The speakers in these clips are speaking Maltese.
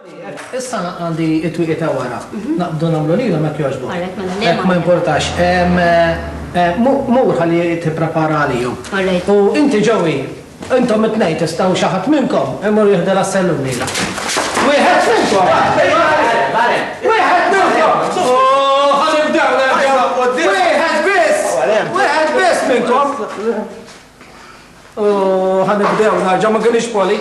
Issa għandi it-twiqiet ta' wara. Naqbdu nagħmlu lilha ma jogħġbu. Ma importax. Mur ħalli tipprepara għalihom. U inti ġewi, intom it-tnejn tistgħu xi ħadd minnkom imur jieħdel għas-sellum lilha. Wieħed minnkom! Wieħed minnkom! Wieħed biss minnkom! Ħanibdew narġa' ma kienx poli.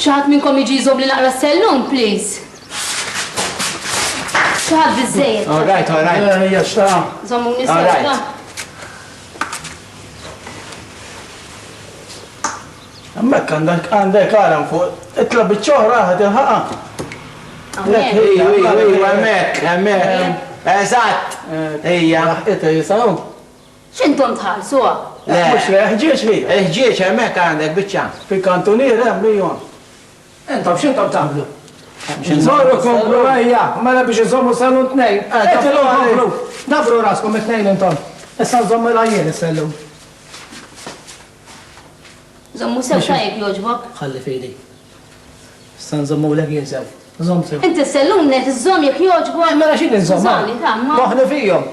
Xaħat minnkom iġi jżob li naqra s-sellum, please. Xaħat bizzejiet. All right. Jaxta. Zommu nisajta. Għammek għandek għaram fuq, itla bieċoħra ħad il-ħaqa. Għammek. Eżatt. Ija. Ita jisaw. Xintom tħalsuwa? Mux ħġieċ hi. Ħġieċ għammek għandek bieċa. Fil-kantonier hemm lijon. Entom x'intom tagħmlu? Zorru komplu għajja. Mela biex iżommu sellum tnejn. Komplu. Nafru raskom it-tnejn intom. Issa nżommu l-għajjien is-sellum. Zommu sew tajb joġbok. Ħalli fidi. Issa nżommu l jinsew. Nżomm sew. Inti s-sellum net iż-żom jek joġbok. Mela x'in nżomm? Zomli, tamma. Moħni fihom.